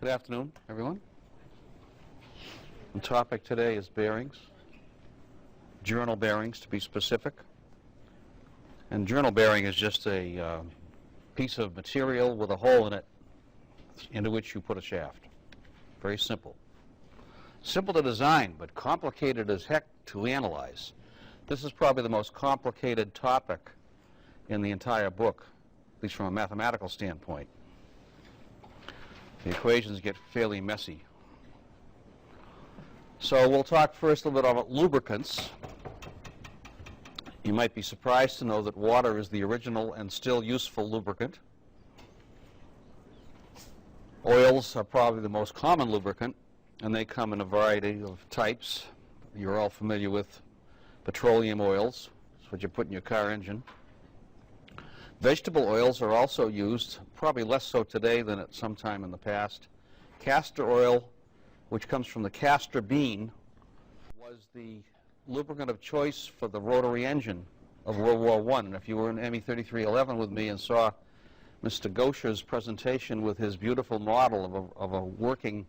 Good afternoon, everyone. The topic today is bearings, journal bearings to be specific. And journal bearing is just a piece of material with a hole in it into which you put a shaft. Very simple. Simple to design, but complicated as heck to analyze. This is probably the most complicated topic in the entire book, at least from a mathematical standpoint. The equations get fairly messy. So we'll talk first a little bit about lubricants. You might be surprised to know that water is the original and still useful lubricant. Oils are probably the most common lubricant, and they come in a variety of types. You're all familiar with petroleum oils. That's what you put in your car engine. Vegetable oils are also used, probably less so today than at some time in the past. Castor oil, which comes from the castor bean, was the lubricant of choice for the rotary engine of World War I. And if you were in ME 3311 with me and saw Mr. Gosher's presentation with his beautiful model of a working,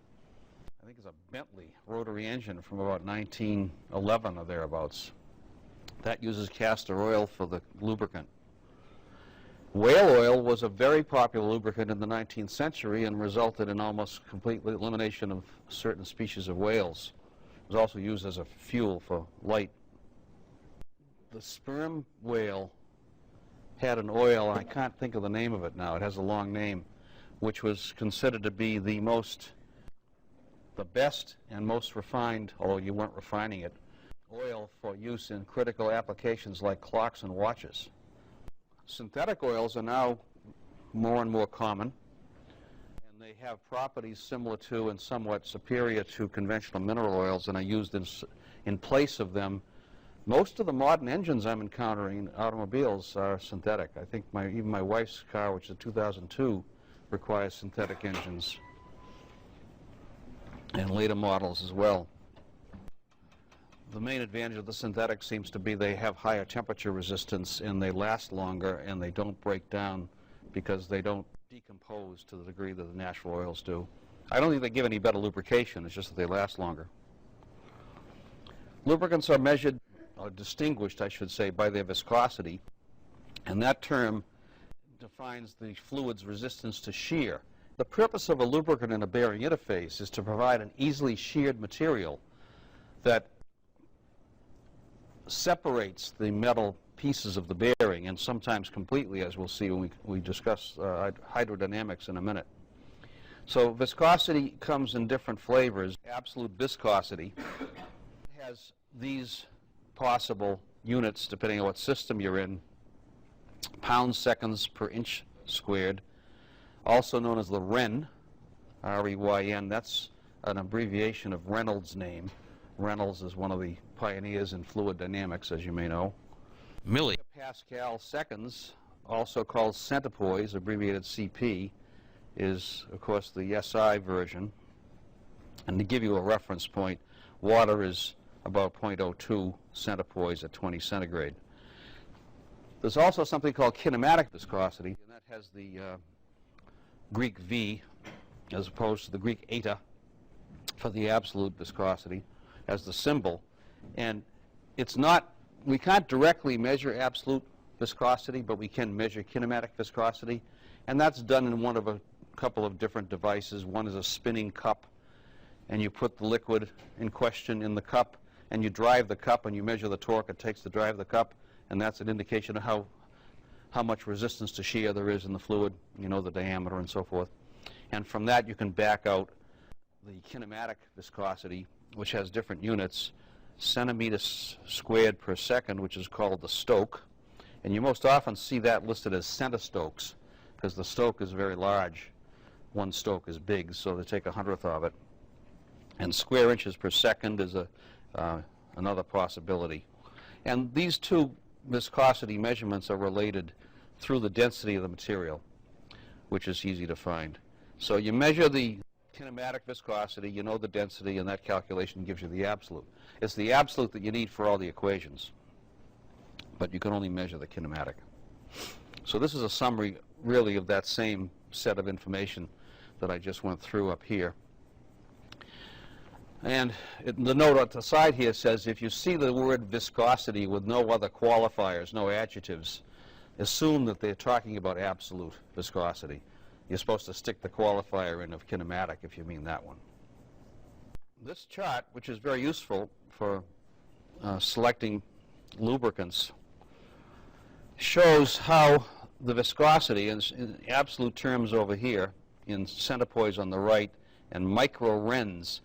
I think it's a Bentley rotary engine from about 1911 or thereabouts, that uses castor oil for the lubricant. Whale oil was a very popular lubricant in the 19th century and resulted in almost complete elimination of certain species of whales. It was also used as a fuel for light. The sperm whale had an oil, and I can't think of the name of it now, it has a long name, which was considered to be the best and most refined, although you weren't refining it, oil for use in critical applications like clocks and watches. Synthetic oils are now more and more common, and they have properties similar to and somewhat superior to conventional mineral oils and are used in place of them. Most of the modern engines I'm encountering in automobiles are synthetic. I think even my wife's car, which is a 2002, requires synthetic engines, and later models as well. The main advantage of the synthetic seems to be they have higher temperature resistance and they last longer and they don't break down because they don't decompose to the degree that the natural oils do. I don't think they give any better lubrication, it's just that they last longer. Lubricants are measured, or distinguished I should say, by their viscosity, and that term defines the fluid's resistance to shear. The purpose of a lubricant in a bearing interface is to provide an easily sheared material that separates the metal pieces of the bearing, and sometimes completely, as we'll see when we discuss hydrodynamics in a minute. So viscosity comes in different flavors. Absolute viscosity has these possible units depending on what system you're in: pounds seconds per inch squared, also known as the Ren, R-E-Y-N. That's an abbreviation of Reynolds' name. Reynolds is one of the pioneers in fluid dynamics, as you may know. Millipascal seconds, also called centipoise, abbreviated CP, is, of course, the SI version. And to give you a reference point, water is about 0.02 centipoise at 20 centigrade. There's also something called kinematic viscosity, and that has the Greek V as opposed to the Greek eta for the absolute viscosity as the symbol. And it's not, we can't directly measure absolute viscosity, but we can measure kinematic viscosity, and that's done in one of a couple of different devices. One is a spinning cup, and you put the liquid in question in the cup, and you drive the cup, and you measure the torque it takes to drive the cup, and that's an indication of how much resistance to shear there is in the fluid, you know, the diameter and so forth. And from that you can back out the kinematic viscosity, which has different units: centimeters squared per second, which is called the stoke, and you most often see that listed as centistokes because the stoke is very large. One stoke is big, so they take 1/100th of it. And square inches per second is another possibility. And these two viscosity measurements are related through the density of the material, which is easy to find. So you measure the kinematic viscosity, you know the density, and that calculation gives you the absolute. It's the absolute that you need for all the equations, but you can only measure the kinematic. So this is a summary, really, of that same set of information that I just went through up here. And the note at the side here says, if you see the word viscosity with no other qualifiers, no adjectives, assume that they're talking about absolute viscosity. You're supposed to stick the qualifier in of kinematic if you mean that one. This chart, which is very useful for selecting lubricants, shows how the viscosity, in absolute terms over here, in centipoise on the right, and micro-rens.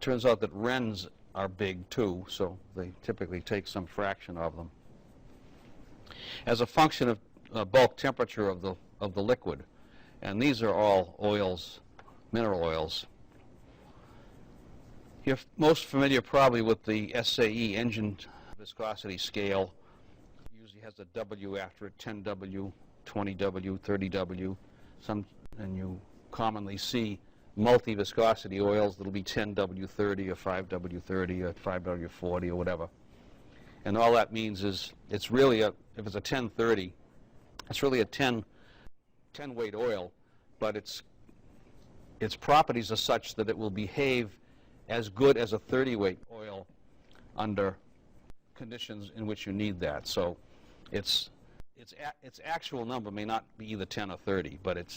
Turns out that rens are big too, so they typically take some fraction of them, as a function of bulk temperature of the liquid. And these are all oils, mineral oils. You're most familiar probably with the SAE engine viscosity scale. It usually has a W after it, 10W, 20W, 30W. And you commonly see multi-viscosity oils that'll be 10W30 or 5W30 or 5W40 or whatever. And all that means is it's really if it's a 1030, it's really a 10 weight oil, but its properties are such that it will behave as good as a 30 weight oil under conditions in which you need that. So its actual number may not be either 10 or 30, but it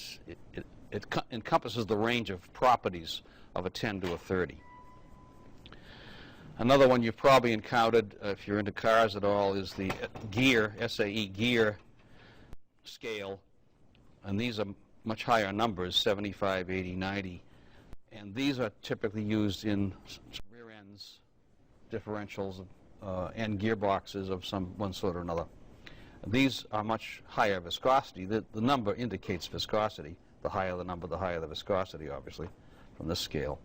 encompasses the range of properties of a 10 to a 30. Another one you've probably encountered, if you're into cars at all, is the gear, SAE gear scale. And these are much higher numbers, 75, 80, 90. And these are typically used in rear ends, differentials, and gearboxes of one sort or another. These are much higher viscosity. The number indicates viscosity. The higher the number, the higher the viscosity, obviously, from this scale.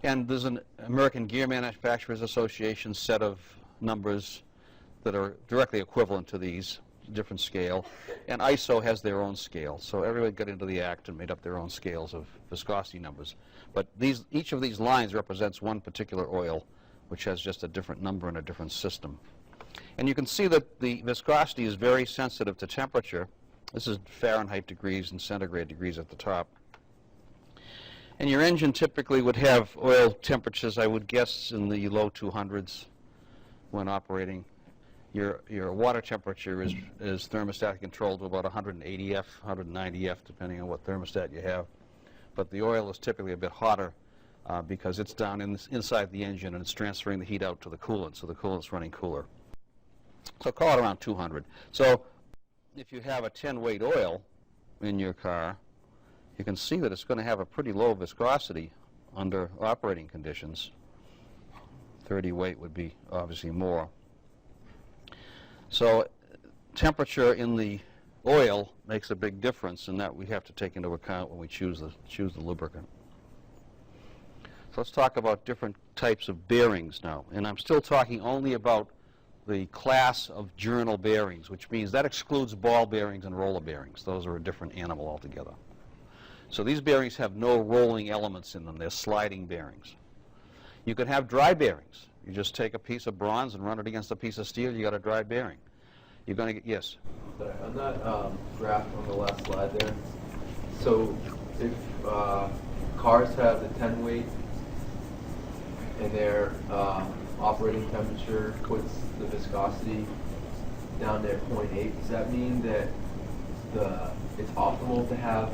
And there's an American Gear Manufacturers Association set of numbers that are directly equivalent to these, different scale. And ISO has their own scale. So everybody got into the act and made up their own scales of viscosity numbers. But each of these lines represents one particular oil, which has just a different number and a different system. And you can see that the viscosity is very sensitive to temperature. This is Fahrenheit degrees and centigrade degrees at the top. And your engine typically would have oil temperatures, I would guess, in the low 200s when operating. Your water temperature is thermostatic controlled to about 180 F, 190 F, depending on what thermostat you have. But the oil is typically a bit hotter because it's down inside the engine and it's transferring the heat out to the coolant, so the coolant's running cooler. So call it around 200. So if you have a 10 weight oil in your car, you can see that it's going to have a pretty low viscosity under operating conditions. 30 weight would be obviously more. So temperature in the oil makes a big difference, and that we have to take into account when we choose the lubricant. So let's talk about different types of bearings now. And I'm still talking only about the class of journal bearings, which means that excludes ball bearings and roller bearings. Those are a different animal altogether. So these bearings have no rolling elements in them. They're sliding bearings. You can have dry bearings. You just take a piece of bronze and run it against a piece of steel, you got a dry bearing. You're going to get, yes? Sorry, on that graph on the last slide there, so if cars have the 10 weight and their operating temperature puts the viscosity down to 0.8, does that mean that it's optimal to have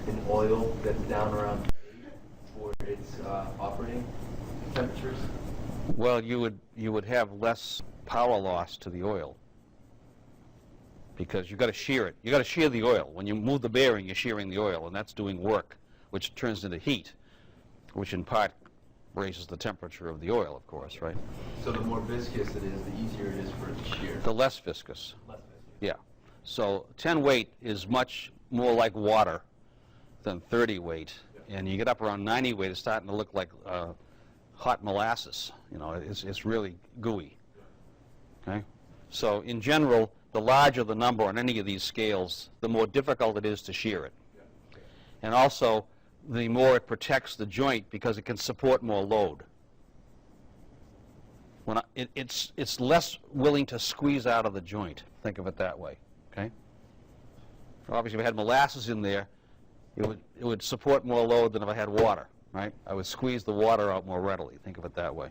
an oil that's down around 8 for its operating temperatures? Well, you would have less power loss to the oil because you've got to shear it. You've got to shear the oil. When you move the bearing, you're shearing the oil, and that's doing work, which turns into heat, which in part raises the temperature of the oil, of course, right? So the more viscous it is, the easier it is for it to shear. The less viscous. Less viscous. Yeah. So 10 weight is much more like water than 30 weight, and you get up around 90 weight, it's starting to look like hot molasses. You know, it's really gooey. Okay? So in general, the larger the number on any of these scales, the more difficult it is to shear it. And also, the more it protects the joint because it can support more load. It's less willing to squeeze out of the joint. Think of it that way. Okay? Obviously, if we had molasses in there, it would support more load than if I had water, right? I would squeeze the water out more readily. Think of it that way.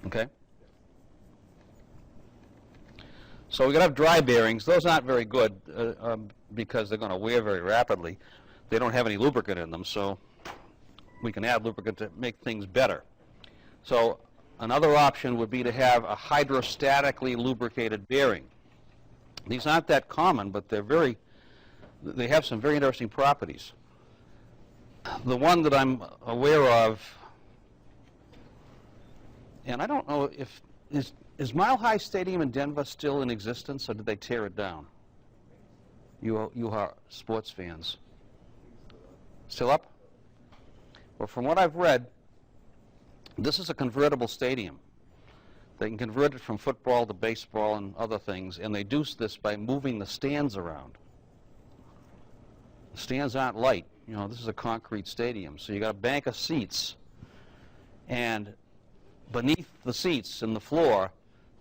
Okay? So we're going to have dry bearings. Those aren't very good because they're going to wear very rapidly. They don't have any lubricant in them, so we can add lubricant to make things better. So another option would be to have a hydrostatically lubricated bearing. These aren't that common, but they have some very interesting properties. The one that I'm aware of, and I don't know if, is Mile High Stadium in Denver still in existence, or did they tear it down? You are sports fans. Still up? Well, from what I've read, this is a convertible stadium. They can convert it from football to baseball and other things, and they do this by moving the stands around. The stands aren't light. You know, this is a concrete stadium, so you got a bank of seats, and beneath the seats and the floor,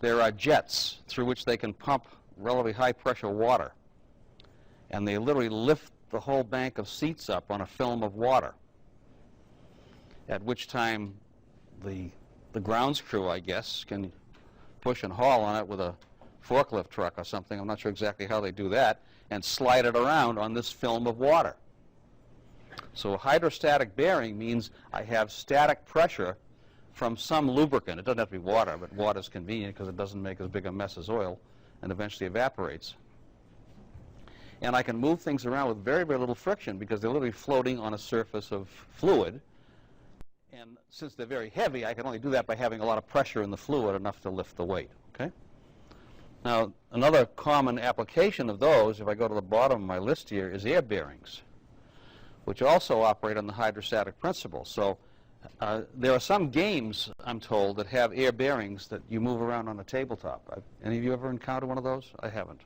there are jets through which they can pump relatively high-pressure water, and they literally lift the whole bank of seats up on a film of water, at which time the grounds crew, I guess, can push and haul on it with a forklift truck or something. I'm not sure exactly how they do that, and slide it around on this film of water. So a hydrostatic bearing means I have static pressure from some lubricant. It doesn't have to be water, but water is convenient because it doesn't make as big a mess as oil and eventually evaporates. And I can move things around with very, very little friction because they're literally floating on a surface of fluid. And since they're very heavy, I can only do that by having a lot of pressure in the fluid, enough to lift the weight. Okay? Now, another common application of those, if I go to the bottom of my list here, is air bearings, which also operate on the hydrostatic principle. So there are some games, I'm told, that have air bearings that you move around on a tabletop. Any of you ever encountered one of those? I haven't.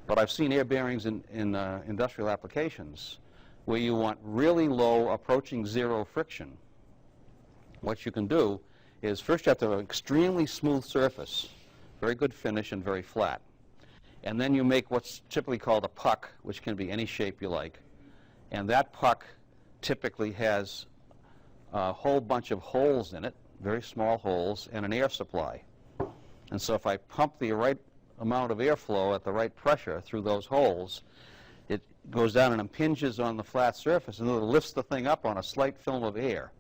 But I've seen air bearings in industrial applications where you want really low, approaching zero friction. What you can do is first you have to have an extremely smooth surface, very good finish and very flat. And then you make what's typically called a puck, which can be any shape you like. And that puck typically has a whole bunch of holes in it, very small holes, and an air supply. And so if I pump the right amount of airflow at the right pressure through those holes, it goes down and impinges on the flat surface, and it lifts the thing up on a slight film of air.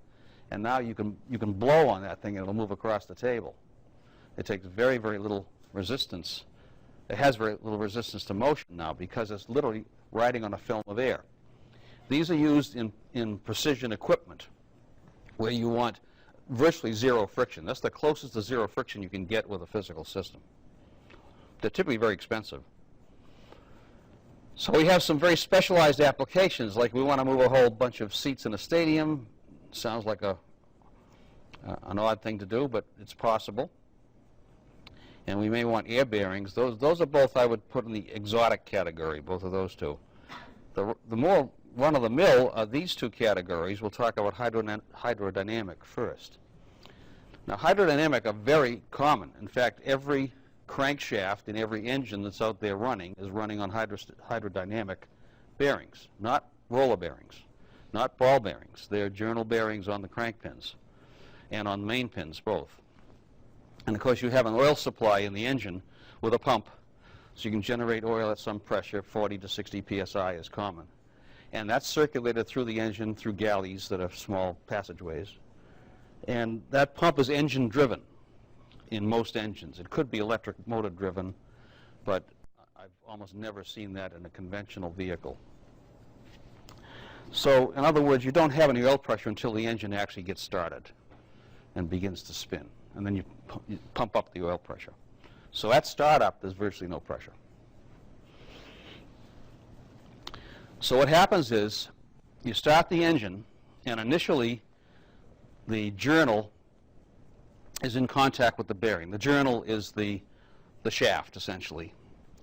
And now you can blow on that thing, and it'll move across the table. It takes very, very little resistance. It has very little resistance to motion now because it's literally riding on a film of air. These are used in precision equipment where you want virtually zero friction. That's the closest to zero friction you can get with a physical system. They're typically very expensive. So we have some very specialized applications, like we want to move a whole bunch of seats in a stadium. Sounds like an odd thing to do, but it's possible. And we may want air bearings. Those are both I would put in the exotic category, both of those two. The more run-of-the-mill are these two categories. We'll talk about hydrodynamic first. Now, hydrodynamic are very common. In fact, every crankshaft in every engine that's out there running is running on hydrodynamic bearings, not roller bearings, not ball bearings. They're journal bearings on the crank pins and on the main pins, both. And of course, you have an oil supply in the engine with a pump, so you can generate oil at some pressure. 40 to 60 psi is common. And that's circulated through the engine through galleys that are small passageways. And that pump is engine driven in most engines. It could be electric motor driven, but I've almost never seen that in a conventional vehicle. So in other words, you don't have any oil pressure until the engine actually gets started and begins to spin. And then you pump up the oil pressure. So at startup, there's virtually no pressure. So what happens is you start the engine, and initially the journal is in contact with the bearing. The journal is the shaft, essentially,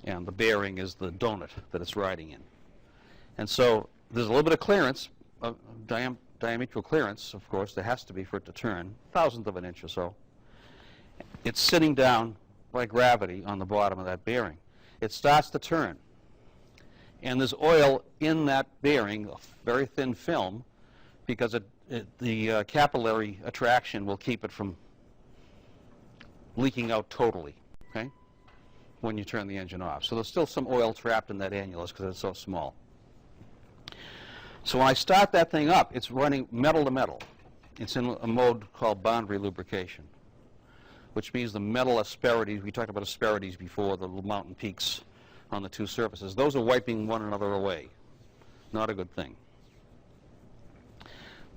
and the bearing is the donut that it's riding in. And so there's a little bit of clearance, diametral clearance, of course, there has to be for it to turn, thousandth of an inch or so. It's sitting down by gravity on the bottom of that bearing. It starts to turn. And there's oil in that bearing, a very thin film, because the capillary attraction will keep it from leaking out totally, okay, when you turn the engine off. So there's still some oil trapped in that annulus because it's so small. So when I start that thing up, it's running metal to metal. It's in a mode called boundary lubrication, which means the metal asperities, we talked about asperities before, the little mountain peaks on the two surfaces, those are wiping one another away. Not a good thing.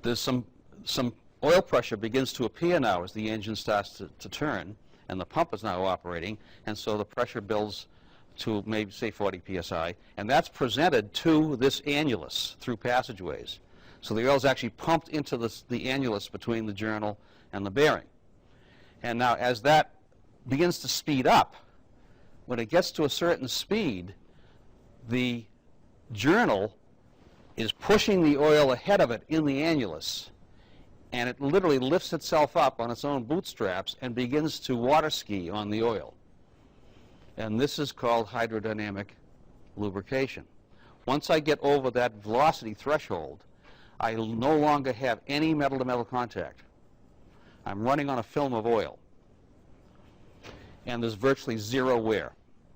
There's some oil pressure begins to appear now as the engine starts to turn, and the pump is now operating, and so the pressure builds to maybe, say, 40 psi, and that's presented to this annulus through passageways. So the oil is actually pumped into the annulus between the journal and the bearing. And now as that begins to speed up, when it gets to a certain speed, the journal is pushing the oil ahead of it in the annulus, and it literally lifts itself up on its own bootstraps and begins to water ski on the oil. And this is called hydrodynamic lubrication. Once I get over that velocity threshold, I no longer have any metal-to-metal contact. I'm running on a film of oil. And there's virtually zero wear,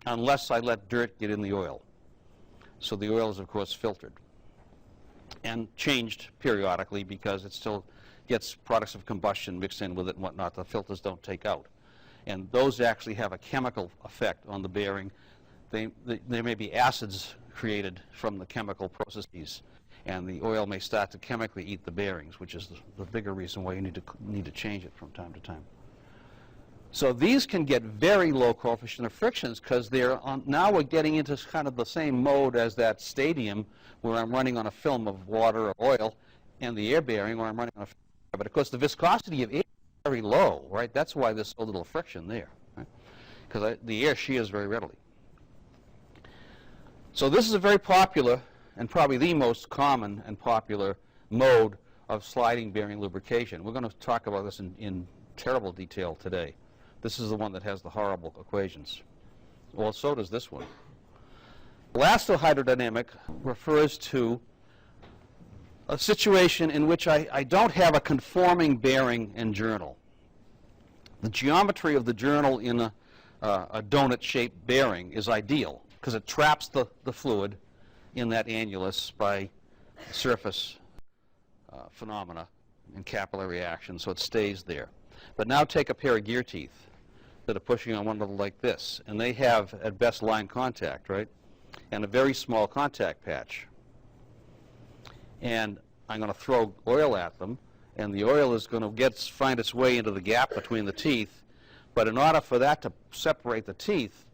unless I let dirt get in the oil. So the oil is, of course, filtered and changed periodically because it still gets products of combustion mixed in with it and whatnot. The filters don't take out. And those actually have a chemical effect on the bearing. There may be acids created from the chemical processes, and the oil may start to chemically eat the bearings, which is the bigger reason why you need to change it from time to time. So these can get very low coefficient of frictions because now we're getting into kind of the same mode as that stadium where I'm running on a film of water or oil, and the air bearing where I'm running on a film. But of course the viscosity of air is very low, right? That's why there's so little friction there, right? Because the air shears very readily. So this is a very popular and probably the most common and popular mode of sliding bearing lubrication. We're going to talk about this in terrible detail today. This is the one that has the horrible equations. Well, so does this one. Elastohydrodynamic refers to a situation in which I don't have a conforming bearing and journal. The geometry of the journal in a donut-shaped bearing is ideal because it traps the fluid in that annulus by surface phenomena and capillary action, so it stays there. But now take a pair of gear teeth that are pushing on one another like this, and they have at best line contact, right, and a very small contact patch. And I'm going to throw oil at them, and the oil is going to find its way into the gap between the teeth, but in order for that to separate the teeth,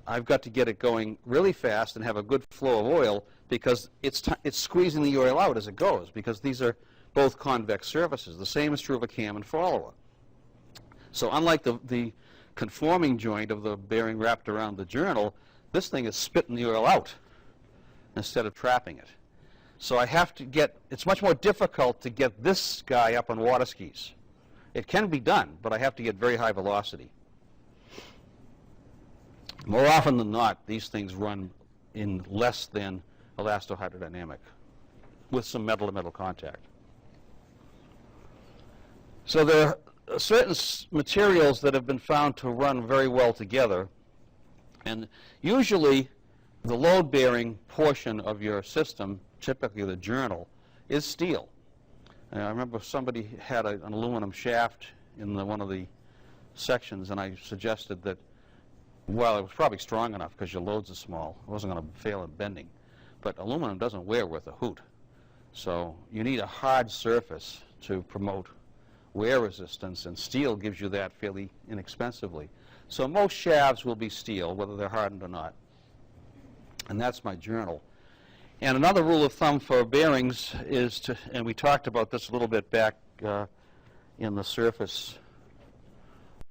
I've got to get it going really fast and have a good flow of oil because it's squeezing the oil out as it goes, because these are both convex surfaces. The same is true of a cam and follower. So unlike the conforming joint of the bearing wrapped around the journal, this thing is spitting the oil out instead of trapping it. So I have to it's much more difficult to get this guy up on water skis. It can be done, but I have to get very high velocity. More often than not, these things run in less than elastohydrodynamic with some metal-to-metal contact. So there are certain materials that have been found to run very well together, and usually the load-bearing portion of your system, typically the journal, is steel. And I remember somebody had an aluminum shaft in one of the sections, and I suggested that, well, it was probably strong enough because your loads are small. It wasn't going to fail in bending. But aluminum doesn't wear worth a hoot. So you need a hard surface to promote wear resistance, and steel gives you that fairly inexpensively. So most shafts will be steel, whether they're hardened or not. And that's my journal. And another rule of thumb for bearings is to, and we talked about this a little bit back in the surface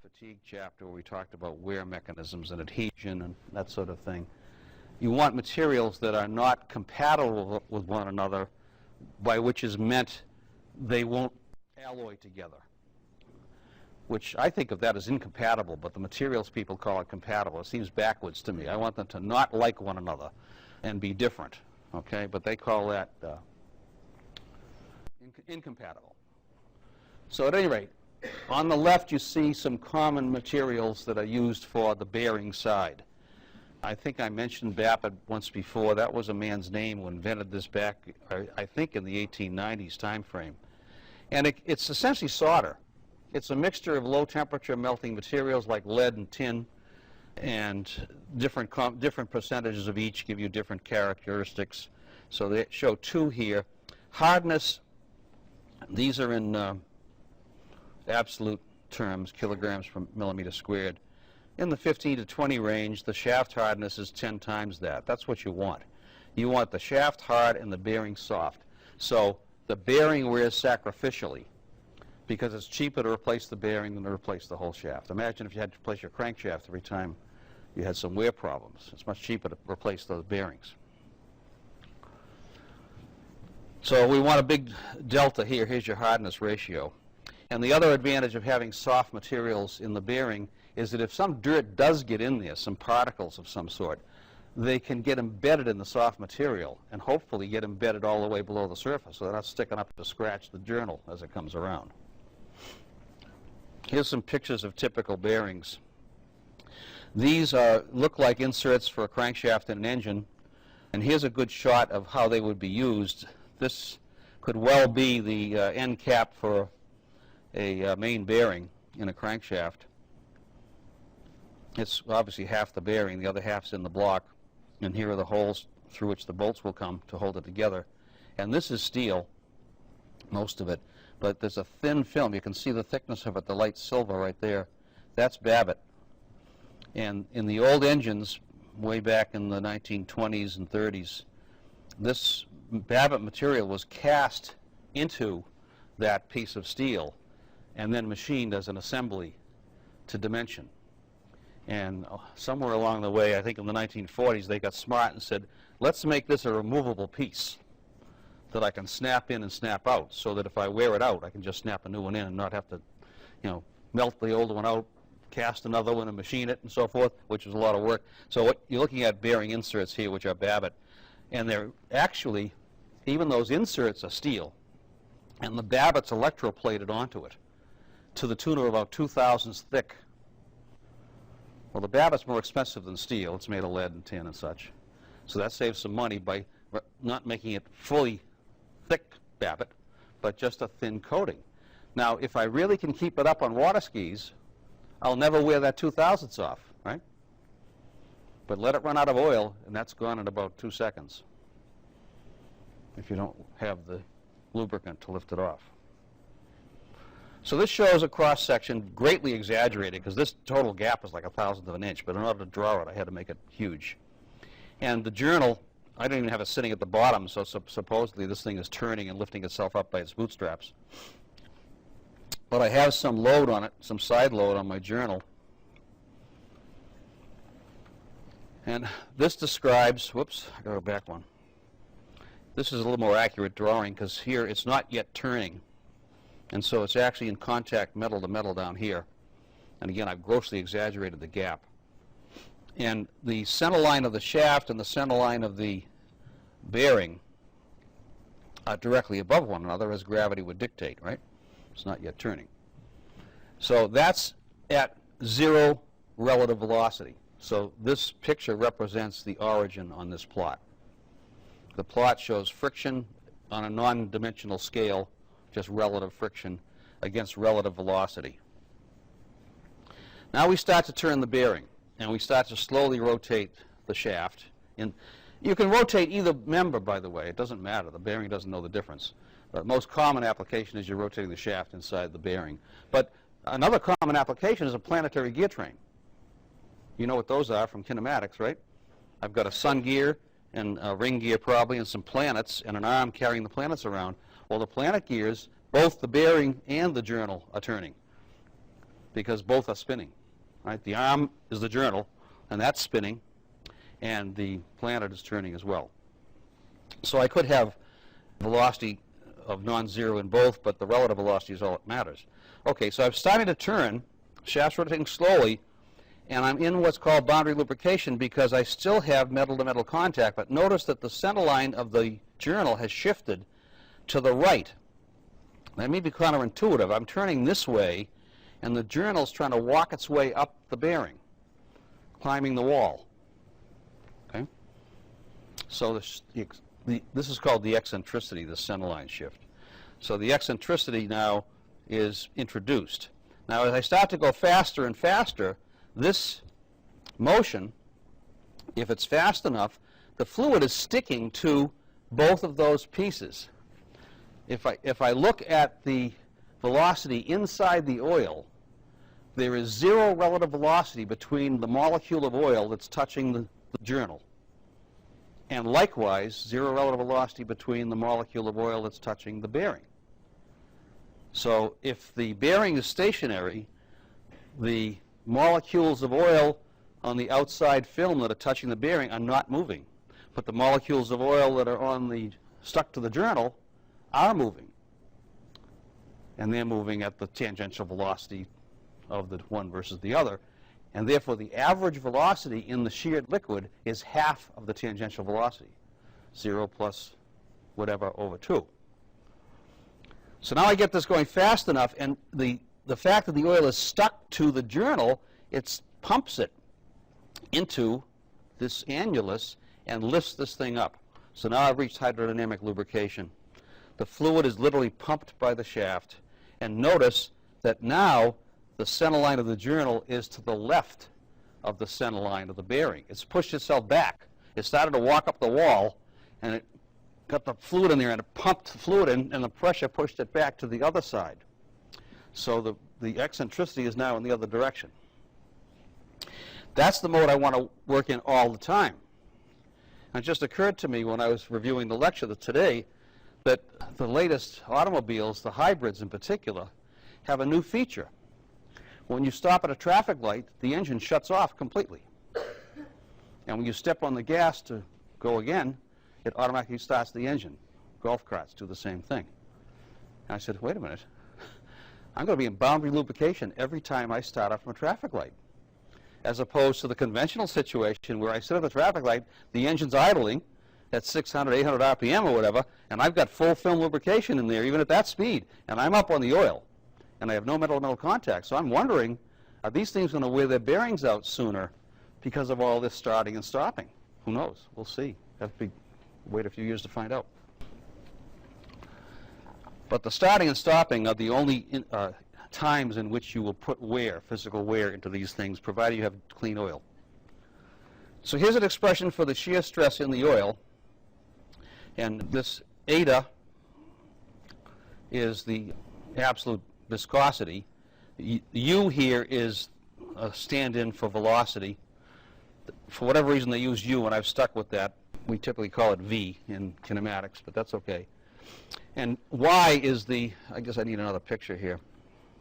fatigue chapter where we talked about wear mechanisms and adhesion and that sort of thing. You want materials that are not compatible with one another, by which is meant they won't alloy together, which I think of that as incompatible, but the materials people call it compatible. It seems backwards to me. I want them to not like one another, and be different, okay? But they call that incompatible. So at any rate, on the left you see some common materials that are used for the bearing side. I think I mentioned Babbitt once before. That was a man's name who invented this back, I think, in the 1890s time frame. And it's essentially solder. It's a mixture of low-temperature melting materials like lead and tin, and different percentages of each give you different characteristics. So they show two here. Hardness, these are in absolute terms, kilograms per millimeter squared. In the 15 to 20 range, the shaft hardness is 10 times that. That's what you want. You want the shaft hard and the bearing soft. So the bearing wears sacrificially because it's cheaper to replace the bearing than to replace the whole shaft. Imagine if you had to replace your crankshaft every time you had some wear problems. It's much cheaper to replace those bearings. So we want a big delta here. Here's your hardness ratio. And the other advantage of having soft materials in the bearing is that if some dirt does get in there, some particles of some sort, they can get embedded in the soft material and hopefully get embedded all the way below the surface, so they're not sticking up to scratch the journal as it comes around. Here's some pictures of typical bearings. These look like inserts for a crankshaft and an engine, and here's a good shot of how they would be used. This could well be the end cap for a main bearing in a crankshaft. It's obviously half the bearing, the other half's in the block, and here are the holes through which the bolts will come to hold it together. And this is steel, most of it, but there's a thin film. You can see the thickness of it, the light silver right there. That's Babbitt. And in the old engines, way back in the 1920s and 30s, this Babbitt material was cast into that piece of steel and then machined as an assembly to dimension. And somewhere along the way, I think in the 1940s, they got smart and said, let's make this a removable piece that I can snap in and snap out, so that if I wear it out, I can just snap a new one in and not have to, melt the old one out, cast another one and machine it and so forth, which is a lot of work. So what you're looking at bearing inserts here, which are Babbitt, and they're actually, even those inserts are steel, and the Babbitt's electroplated onto it to the tune of about 2 thousandths thick. Well, the Babbitt's more expensive than steel. It's made of lead and tin and such. So that saves some money by not making it fully thick Babbitt, but just a thin coating. Now, if I really can keep it up on water skis, I'll never wear that 2 thousandths off, right? But let it run out of oil, and that's gone in about 2 seconds if you don't have the lubricant to lift it off. So this shows a cross-section greatly exaggerated, because this total gap is like 1/1000th of an inch, but in order to draw it, I had to make it huge. And the journal, I don't even have it sitting at the bottom, so supposedly this thing is turning and lifting itself up by its bootstraps. But I have some load on it, some side load on my journal. And this describes, whoops, I gotta go back one. This is a little more accurate drawing, because here it's not yet turning. And so it's actually in contact metal to metal down here. And again, I've grossly exaggerated the gap. And the center line of the shaft and the center line of the bearing are directly above one another, as gravity would dictate, right? It's not yet turning. So that's at 0 relative velocity. So this picture represents the origin on this plot. The plot shows friction on a non-dimensional scale, just relative friction against relative velocity. Now we start to turn the bearing, and we start to slowly rotate the shaft. And you can rotate either member, by the way. It doesn't matter. The bearing doesn't know the difference. The most common application is you're rotating the shaft inside the bearing. But another common application is a planetary gear train. You know what those are from kinematics, right? I've got a sun gear and a ring gear probably and some planets and an arm carrying the planets around. Well, the planet gears, both the bearing and the journal are turning because both are spinning. Right? The arm is the journal, and that's spinning, and the planet is turning as well. So I could have velocity of non-zero in both, but the relative velocity is all that matters. Okay, so I'm starting to turn, shaft's rotating slowly, And I'm in what's called boundary lubrication because I still have metal-to-metal contact, but notice that the center line of the journal has shifted to the right. That may be counterintuitive. I'm turning this way, and the journal's trying to walk its way up the bearing, climbing the wall. Okay? So this is called the eccentricity, the center line shift. So the eccentricity now is introduced. Now as I start to go faster and faster, this motion, if it's fast enough, the fluid is sticking to both of those pieces. If I look at the velocity inside the oil, there is zero relative velocity between the molecule of oil that's touching the journal. And likewise, zero relative velocity between the molecule of oil that's touching the bearing. So if the bearing is stationary, the molecules of oil on the outside film that are touching the bearing are not moving. But the molecules of oil that are stuck to the journal are moving. And they're moving at the tangential velocity of the one versus the other. And therefore, the average velocity in the sheared liquid is half of the tangential velocity, 0 plus whatever over 2. So now I get this going fast enough, and the fact that the oil is stuck to the journal, it pumps it into this annulus and lifts this thing up. So now I've reached hydrodynamic lubrication. The fluid is literally pumped by the shaft, and notice that now the center line of the journal is to the left of the center line of the bearing. It's pushed itself back. It started to walk up the wall, and it got the fluid in there, and it pumped the fluid in, and the pressure pushed it back to the other side. So the eccentricity is now in the other direction. That's the mode I want to work in all the time. And it just occurred to me when I was reviewing the lecture today that the latest automobiles, the hybrids in particular, have a new feature. When you stop at a traffic light, the engine shuts off completely. And when you step on the gas to go again, it automatically starts the engine. Golf carts do the same thing. And I said, wait a minute. I'm going to be in boundary lubrication every time I start off from a traffic light, as opposed to the conventional situation where I sit at the traffic light, the engine's idling at 600, 800 RPM or whatever, and I've got full film lubrication in there, even at that speed, and I'm up on the oil, and I have no metal-to-metal contact. So I'm wondering, are these things going to wear their bearings out sooner because of all this starting and stopping? Who knows? We'll see. Have to wait a few years to find out. But the starting and stopping are the only times in which you will put wear, physical wear, into these things, provided you have clean oil. So here's an expression for the shear stress in the oil. And this eta is the absolute viscosity. U here is a stand-in for velocity. For whatever reason they use U, and I've stuck with that. We typically call it V in kinematics, but that's okay. And Y is the, I guess I need another picture here.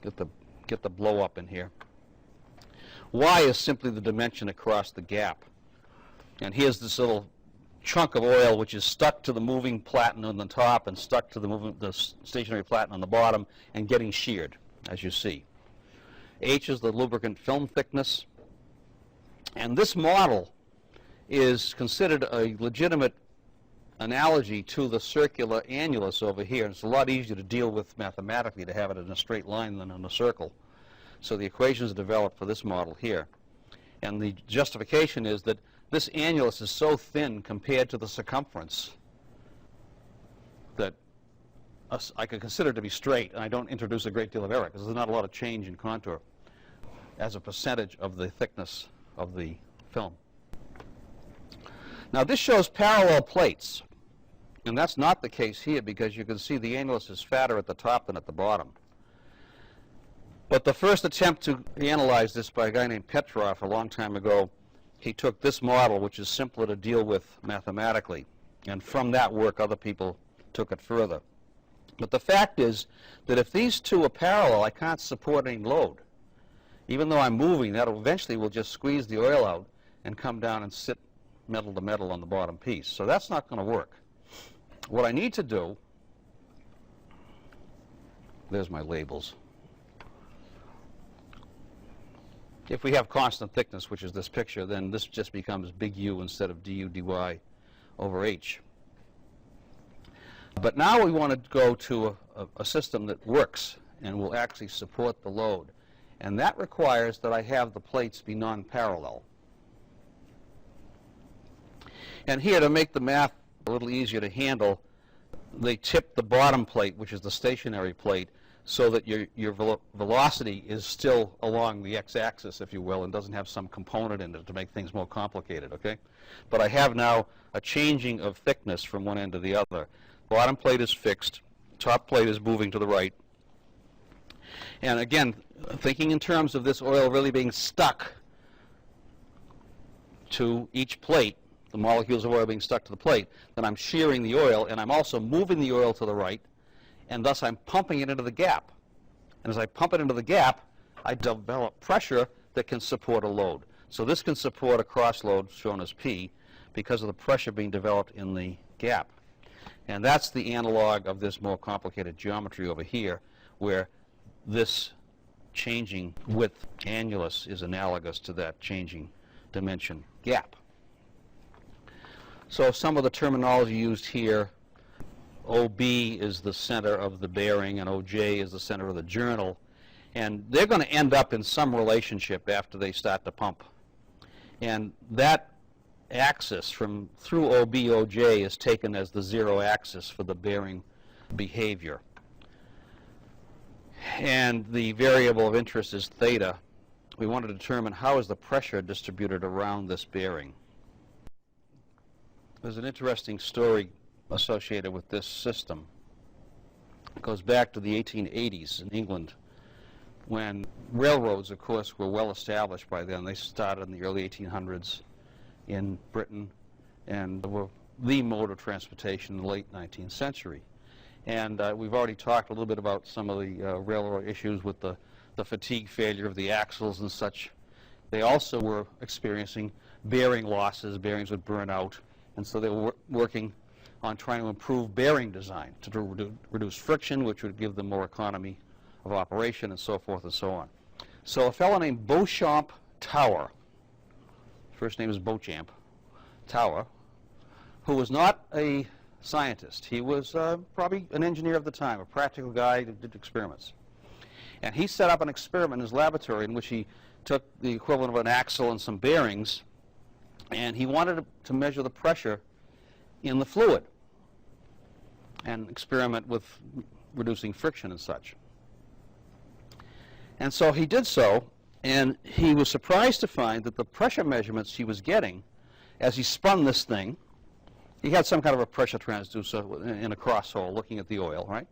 Get the blow up in here. Y is simply the dimension across the gap. And here's this little chunk of oil which is stuck to the moving platen on the top and stuck to the stationary platen on the bottom and getting sheared, as you see. H is the lubricant film thickness. And this model is considered a legitimate analogy to the circular annulus over here. And it's a lot easier to deal with mathematically to have it in a straight line than in a circle. So the equations are developed for this model here. And the justification is that this annulus is so thin compared to the circumference that I could consider it to be straight, and I don't introduce a great deal of error because there's not a lot of change in contour as a percentage of the thickness of the film. Now this shows parallel plates, and that's not the case here because you can see the annulus is fatter at the top than at the bottom. But the first attempt to analyze this by a guy named Petrov a long time ago, he took this model, which is simpler to deal with mathematically, and from that work other people took it further. But the fact is that if these two are parallel, I can't support any load. Even though I'm moving, that eventually will just squeeze the oil out and come down and sit metal to metal on the bottom piece. So that's not going to work. What I need to do, there's my labels. If we have constant thickness, which is this picture, then this just becomes big U instead of du dy over h. But now we want to go to a system that works and will actually support the load. And that requires that I have the plates be non-parallel. And here, to make the math a little easier to handle, they tip the bottom plate, which is the stationary plate, so that your velocity is still along the x-axis, if you will, and doesn't have some component in it to make things more complicated, okay? But I have now a changing of thickness from one end to the other. Bottom plate is fixed, top plate is moving to the right. And again, thinking in terms of this oil really being stuck to each plate, the molecules of oil being stuck to the plate, then I'm shearing the oil, and I'm also moving the oil to the right, and thus I'm pumping it into the gap. And as I pump it into the gap, I develop pressure that can support a load. So this can support a cross load shown as P because of the pressure being developed in the gap. And that's the analog of this more complicated geometry over here, where this changing width annulus is analogous to that changing dimension gap. So some of the terminology used here, OB is the center of the bearing and OJ is the center of the journal, and they're going to end up in some relationship after they start to pump. And that axis from through OB, OJ is taken as the zero axis for the bearing behavior. And the variable of interest is theta. We want to determine how is the pressure distributed around this bearing. There's an interesting story associated with this system. It goes back to the 1880s in England, when railroads, of course, were well established by then. They started in the early 1800s in Britain, and were the mode of transportation in the late 19th century. And we've already talked a little bit about some of the railroad issues with the fatigue failure of the axles and such. They also were experiencing bearing losses. Bearings would burn out, and so they were working on trying to improve bearing design to reduce friction, which would give them more economy of operation, and so forth and so on. So a fellow named Beauchamp Tower, first name is Beauchamp Tower, who was not a scientist. He was probably an engineer of the time, a practical guy who did experiments. And he set up an experiment in his laboratory in which he took the equivalent of an axle and some bearings, and he wanted to measure the pressure in the fluid and experiment with reducing friction and such. And so he did so, and he was surprised to find that the pressure measurements he was getting as he spun this thing, he had some kind of a pressure transducer in a cross hole looking at the oil, right?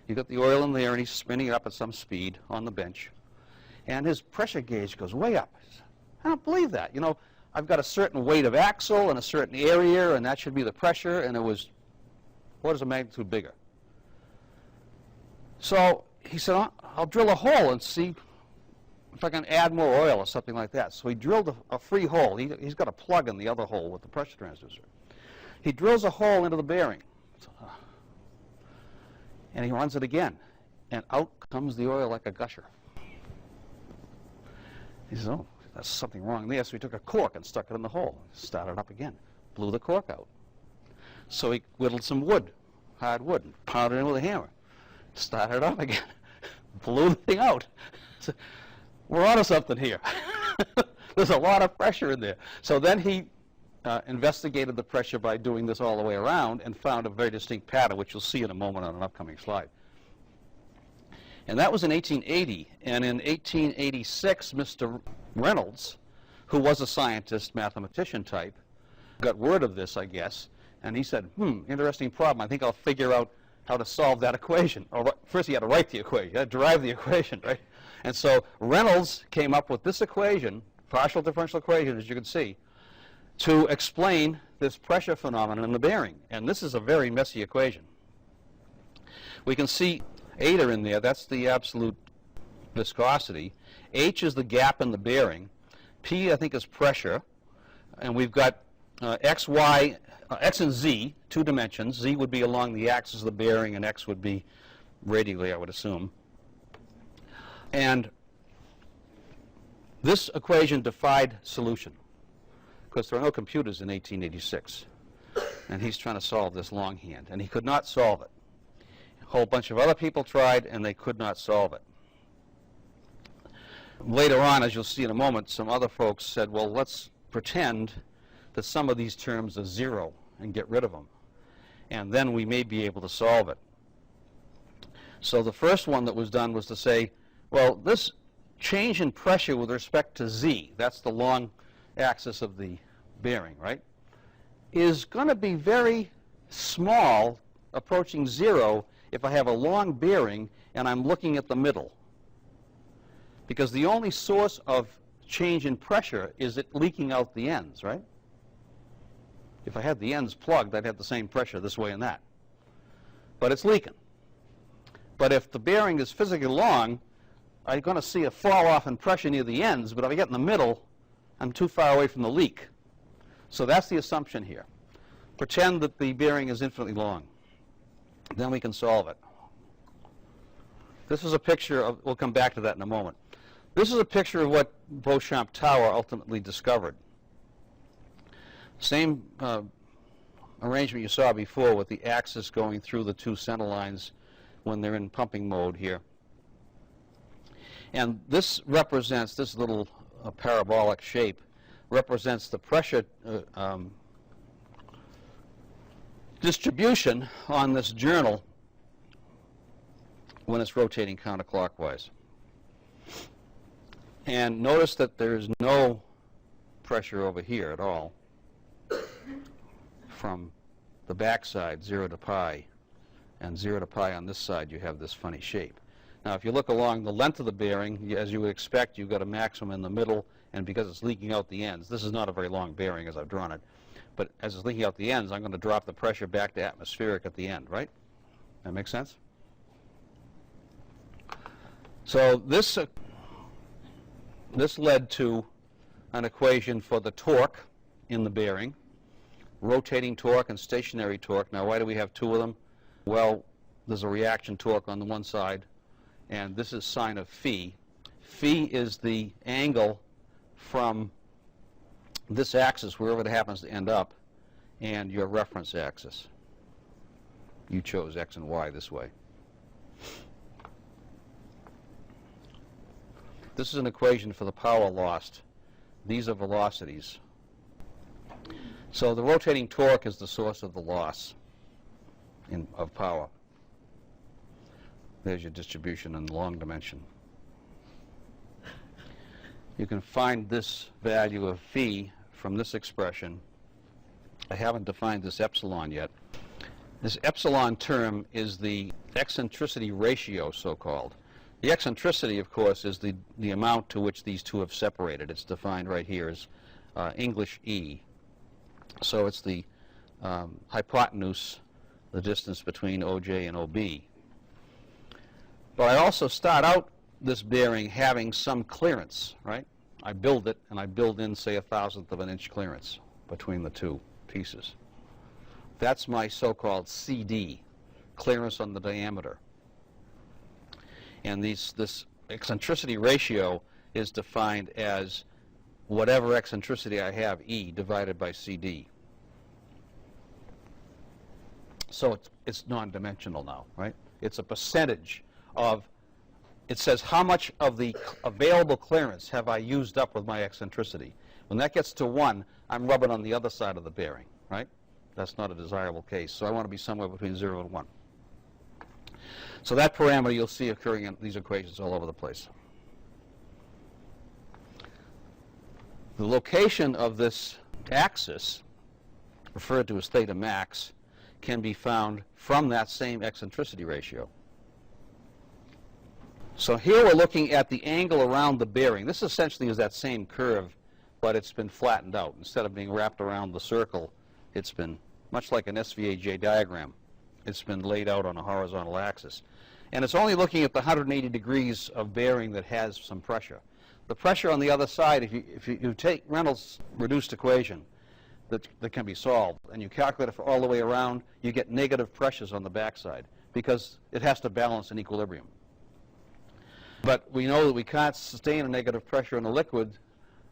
You got the oil in there, and he's spinning it up at some speed on the bench, and his pressure gauge goes way up. I don't believe that. You know, I've got a certain weight of axle and a certain area, and that should be the pressure, and it was orders of magnitude bigger. So he said, I'll drill a hole and see if I can add more oil or something like that. So he drilled a free hole. He's got a plug in the other hole with the pressure transducer. He drills a hole into the bearing, and he runs it again, and out comes the oil like a gusher. He says, oh, there's something wrong there. So he took a cork and stuck it in the hole, started up again, blew the cork out. So he whittled some wood, hard wood, and pounded it in with a hammer, started it up again, blew the thing out. So, we're onto something here. There's a lot of pressure in there. So then he investigated the pressure by doing this all the way around and found a very distinct pattern, which you'll see in a moment on an upcoming slide. And that was in 1880. And in 1886, Mr. Reynolds, who was a scientist, mathematician type, got word of this, I guess, and he said, interesting problem. I think I'll figure out how to solve that equation. Or first he had to write the equation, he had to derive the equation, right? And so Reynolds came up with this equation, partial differential equation, as you can see, to explain this pressure phenomenon in the bearing. And this is a very messy equation. We can see eta in there. That's the absolute viscosity. H is the gap in the bearing. P, I think, is pressure. And we've got x, y, x and z, two dimensions. Z would be along the axis of the bearing, and x would be radially, I would assume. And This equation defied solution because there are no computers in 1886. And he's trying to solve this longhand, and he could not solve it. A whole bunch of other people tried, and they could not solve it. Later on, as you'll see in a moment, some other folks said, well, let's pretend that some of these terms are zero and get rid of them, and then we may be able to solve it. So the first one that was done was to say, well, this change in pressure with respect to z, that's the long axis of the bearing, right, is going to be very small, approaching zero, if I have a long bearing and I'm looking at the middle. Because the only source of change in pressure is it leaking out the ends, right? If I had the ends plugged, I'd have the same pressure this way and that. But it's leaking. But if the bearing is physically long, I'm going to see a fall off in pressure near the ends, but if I get in the middle, I'm too far away from the leak. So that's the assumption here. Pretend that the bearing is infinitely long. Then we can solve it. This is a picture of, we'll come back to that in a moment. This is a picture of what Beauchamp Tower ultimately discovered. Same arrangement you saw before with the axis going through the two center lines when they're in pumping mode here. And this represents, this little parabolic shape, represents the pressure distribution on this journal when it's rotating counterclockwise. And notice that there's no pressure over here at all from the back side, 0 to pi, and 0 to pi on this side you have this funny shape. Now if you look along the length of the bearing, as you would expect, you've got a maximum in the middle, and because it's leaking out the ends, this is not a very long bearing as I've drawn it, but as it's leaking out the ends, I'm going to drop the pressure back to atmospheric at the end, right? That makes sense? So this led to an equation for the torque in the bearing, rotating torque and stationary torque. Now why do we have two of them? Well, there's a reaction torque on the one side, and this is sine of phi. Phi is the angle from this axis, wherever it happens to end up, and your reference axis. You chose x and y this way. This is an equation for the power lost. These are velocities. So the rotating torque is the source of the loss of power. There's your distribution in the long dimension. You can find this value of phi from this expression. I haven't defined this epsilon yet. This epsilon term is the eccentricity ratio, so-called. The eccentricity, of course, is the amount to which these two have separated. It's defined right here as English E. So it's the hypotenuse, the distance between OJ and OB. But I also start out this bearing having some clearance, right? I build it, and I build in, say, 1/1000th of an inch clearance between the two pieces. That's my so-called CD, clearance on the diameter. And this eccentricity ratio is defined as whatever eccentricity I have, E, divided by CD. So it's non-dimensional now, right? It's a percentage of, it says how much of the available clearance have I used up with my eccentricity. When that gets to 1, I'm rubbing on the other side of the bearing, right? That's not a desirable case. So I want to be somewhere between 0 and 1. So that parameter you'll see occurring in these equations all over the place. The location of this axis, referred to as theta max, can be found from that same eccentricity ratio. So here we're looking at the angle around the bearing. This essentially is that same curve, but it's been flattened out. Instead of being wrapped around the circle, it's been, much like an SVAJ diagram, it's been laid out on a horizontal axis. And it's only looking at the 180 degrees of bearing that has some pressure. The pressure on the other side, if you take Reynolds' reduced equation that can be solved, and you calculate it for all the way around, you get negative pressures on the backside because it has to balance in equilibrium. But we know that we can't sustain a negative pressure in a liquid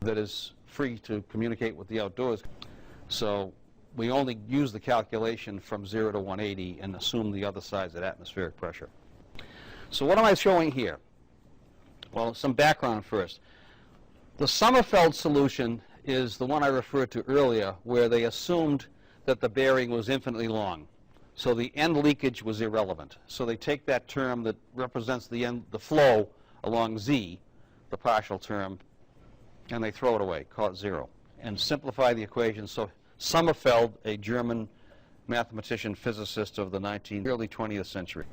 that is free to communicate with the outdoors. So we only use the calculation from 0 to 180 and assume the other side's at atmospheric pressure. So what am I showing here? Well, some background first. The Sommerfeld solution is the one I referred to earlier, where they assumed that the bearing was infinitely long. So the end leakage was irrelevant. So they take that term that represents the flow along Z, the partial term, and they throw it away, call it 0, and simplify the equation. So Sommerfeld, a German mathematician, physicist of the early 20th century,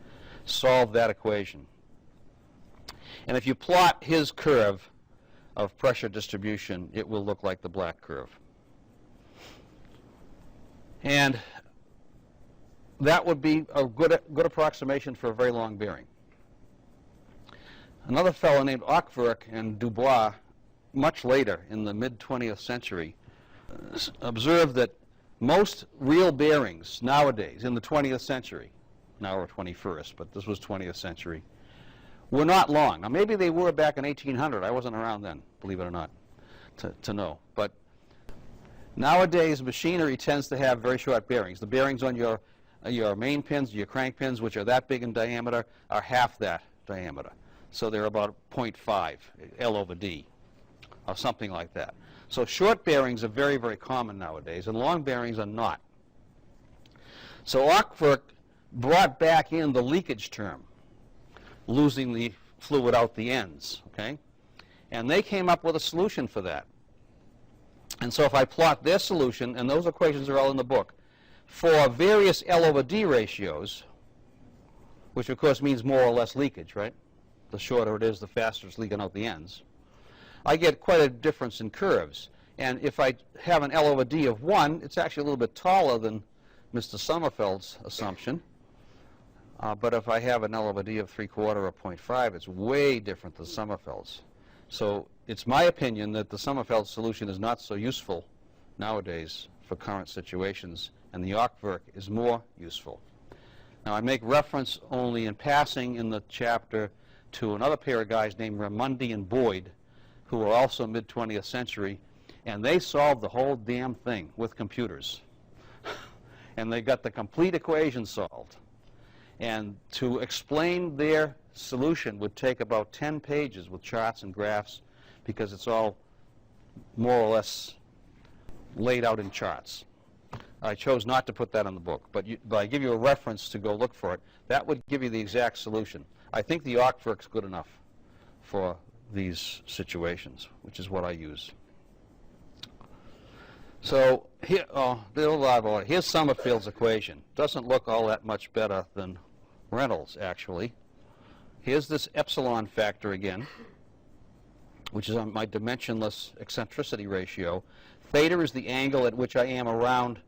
solved that equation. And if you plot his curve of pressure distribution, it will look like the black curve. And that would be a good approximation for a very long bearing. Another fellow named Ockwerk and Dubois, much later in the mid-20th century, observed that most real bearings nowadays in the 20th century, now we're 21st, but this was 20th century, were not long. Now maybe they were back in 1800. I wasn't around then, believe it or not, to know. But nowadays machinery tends to have very short bearings. The bearings on your main pins, your crank pins, which are that big in diameter, are half that diameter. So they're about 0.5 L over D, or something like that. So short bearings are very, very common nowadays, and long bearings are not. So Ockwerk brought back in the leakage term, losing the fluid out the ends, okay? And they came up with a solution for that. And so if I plot their solution, and those equations are all in the book, for various L over D ratios, which of course means more or less leakage, right? The shorter it is, the faster it's leaking out the ends. I get quite a difference in curves. And if I have an L over D of 1, it's actually a little bit taller than Mr. Sommerfeld's assumption. But if I have an L over D of 3/4 or 0.5, it's way different than Sommerfeld's. So it's my opinion that the Sommerfeld solution is not so useful nowadays for current situations, and the Ockwerk is more useful. Now I make reference only in passing in the chapter to another pair of guys named Ramundi and Boyd, who were also mid-20th century, and they solved the whole damn thing with computers. And they got the complete equation solved. And to explain their solution would take about 10 pages with charts and graphs, because it's all more or less laid out in charts. I chose not to put that in the book, but I give you a reference to go look for it. That would give you the exact solution. I think the Ockwerk's good enough for these situations, which is what I use. So here, here's Sommerfeld's equation. Doesn't look all that much better than Reynolds, actually. Here's this epsilon factor again, which is on my dimensionless eccentricity ratio. Theta is the angle at which I am around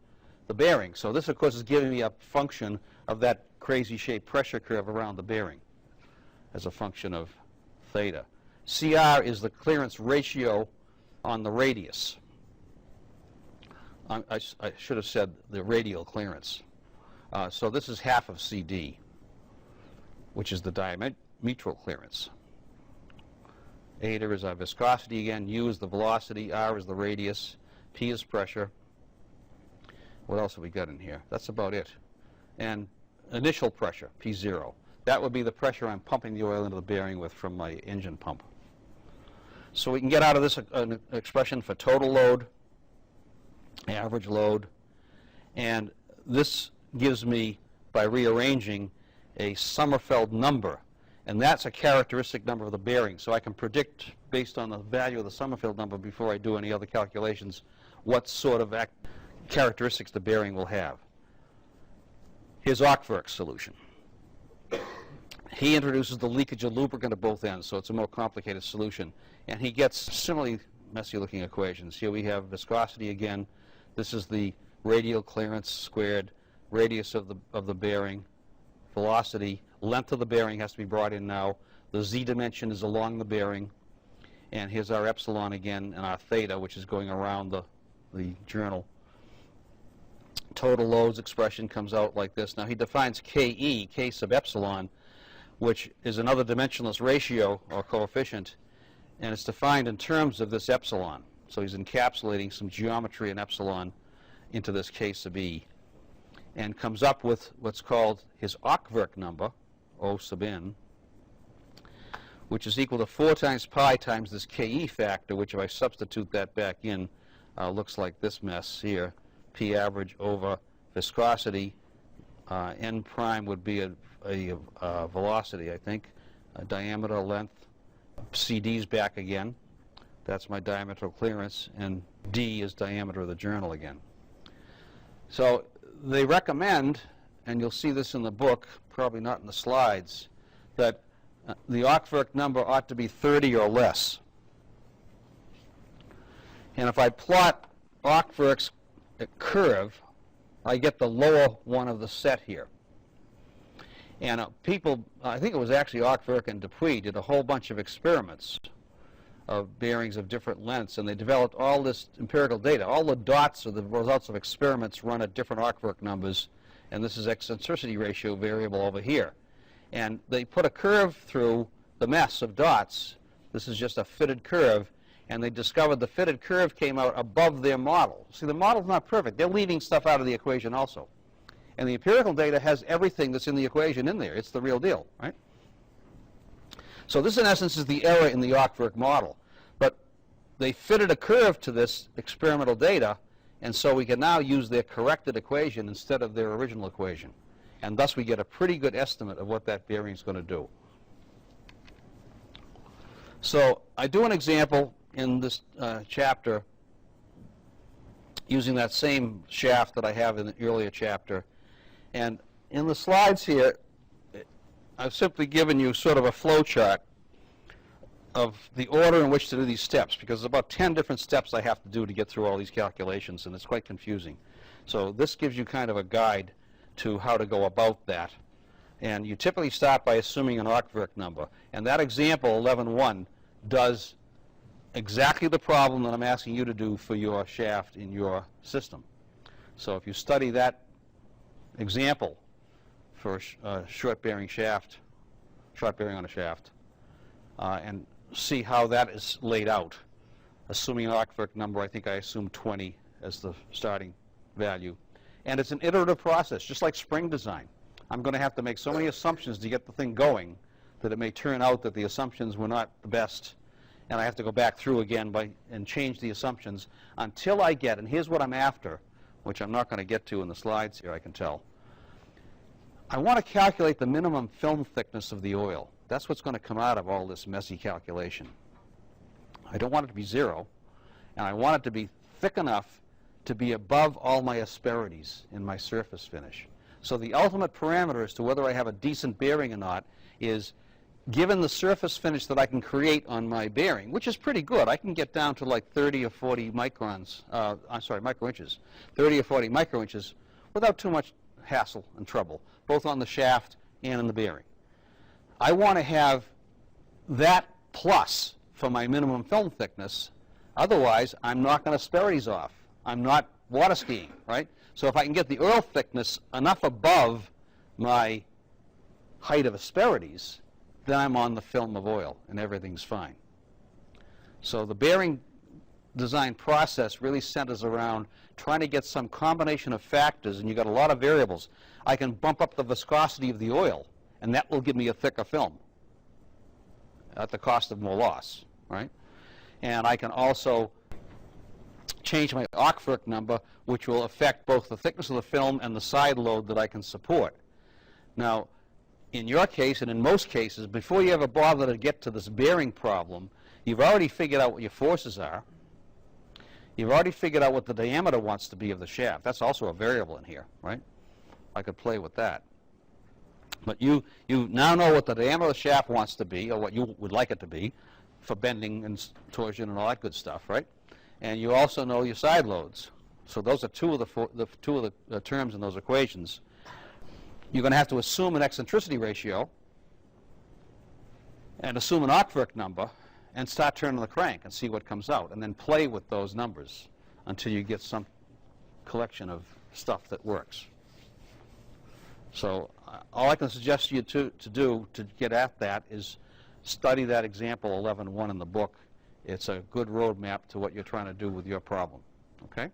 the bearing. So this, of course, is giving me a function of that crazy-shaped pressure curve around the bearing as a function of theta. CR is the clearance ratio on the radius. I should have said the radial clearance. So this is half of CD, which is the diametral clearance. Eta is our viscosity again, U is the velocity, R is the radius, P is pressure. What else have we got in here? That's about it. And initial pressure, P0. That would be the pressure I'm pumping the oil into the bearing with from my engine pump. So we can get out of this an expression for total load, average load, and this gives me, by rearranging, a Sommerfeld number, and that's a characteristic number of the bearing. So I can predict, based on the value of the Sommerfeld number before I do any other calculations, what sort of characteristics the bearing will have. Here's Ockwerk's solution. He introduces the leakage of lubricant at both ends, so it's a more complicated solution. And he gets similarly messy-looking equations. Here we have viscosity again. This is the radial clearance squared, radius of the bearing, velocity, length of the bearing has to be brought in now. The z dimension is along the bearing. And here's our epsilon again, and our theta, which is going around the journal. Total loads expression comes out like this. Now he defines KE, K sub epsilon, which is another dimensionless ratio or coefficient, and it's defined in terms of this epsilon. So he's encapsulating some geometry in epsilon into this K sub E, and comes up with what's called his Ockwerk number, O sub n, which is equal to 4 times pi times this Ke factor, which if I substitute that back in, looks like this mess here. P average over viscosity. N prime would be a velocity, I think. Diameter, length. CD's back again. That's my diametral clearance. And D is diameter of the journal again. So they recommend, and you'll see this in the book, probably not in the slides, that the Ockwerk number ought to be 30 or less. And if I plot Ockwerk's curve, I get the lower one of the set here. And people, I think it was actually Ockwerk and Dupuy, did a whole bunch of experiments of bearings of different lengths, and they developed all this empirical data. All the dots are the results of experiments run at different Ockwerk numbers, and this is eccentricity ratio variable over here. And they put a curve through the mess of dots. This is just a fitted curve, and they discovered the fitted curve came out above their model. See, the model's not perfect. They're leaving stuff out of the equation also. And the empirical data has everything that's in the equation in there. It's the real deal, right? So this, in essence, is the error in the Ockwerk model. But they fitted a curve to this experimental data, and so we can now use their corrected equation instead of their original equation. And thus we get a pretty good estimate of what that bearing is going to do. So I do an example in this chapter using that same shaft that I have in the earlier chapter. And in the slides here, I've simply given you sort of a flow chart of the order in which to do these steps, because there's about 10 different steps I have to do to get through all these calculations, and it's quite confusing. So this gives you kind of a guide to how to go about that. And you typically start by assuming an Ockwerk number. And that example, 11.1, does exactly the problem that I'm asking you to do for your shaft in your system. So if you study that example for a short bearing shaft, short bearing on a shaft, and see how that is laid out, assuming an Ockwerk number, I think I assume 20 as the starting value. And it's an iterative process, just like spring design. I'm going to have to make so many assumptions to get the thing going that it may turn out that the assumptions were not the best, and I have to go back through again and change the assumptions until I get, and here's what I'm after, which I'm not going to get to in the slides here, I can tell. I want to calculate the minimum film thickness of the oil. That's what's going to come out of all this messy calculation. I don't want it to be 0, and I want it to be thick enough to be above all my asperities in my surface finish. So the ultimate parameter as to whether I have a decent bearing or not is, given the surface finish that I can create on my bearing, which is pretty good. I can get down to like 30 or 40 microns, microinches, 30 or 40 microinches without too much hassle and trouble, both on the shaft and in the bearing. I want to have that plus for my minimum film thickness. Otherwise, I'm knocking asperities off. I'm not water skiing, right? So if I can get the oil thickness enough above my height of asperities, then I'm on the film of oil and everything's fine. So the bearing design process really centers around trying to get some combination of factors, and you've got a lot of variables. I can bump up the viscosity of the oil, and that will give me a thicker film at the cost of more loss, right? And I can also change my Ockwerk number, which will affect both the thickness of the film and the side load that I can support. Now, in your case, and in most cases, before you ever bother to get to this bearing problem, you've already figured out what your forces are. You've already figured out what the diameter wants to be of the shaft. That's also a variable in here, right? I could play with that. But you now know what the diameter of the shaft wants to be, or what you would like it to be, for bending and torsion and all that good stuff, right? And you also know your side loads. So those are two of the terms in those equations. You're going to have to assume an eccentricity ratio and assume an Ockwerk number and start turning the crank and see what comes out, and then play with those numbers until you get some collection of stuff that works. So all I can suggest you to do to get at that is study that example 11.1 in the book. It's a good roadmap to what you're trying to do with your problem. Okay?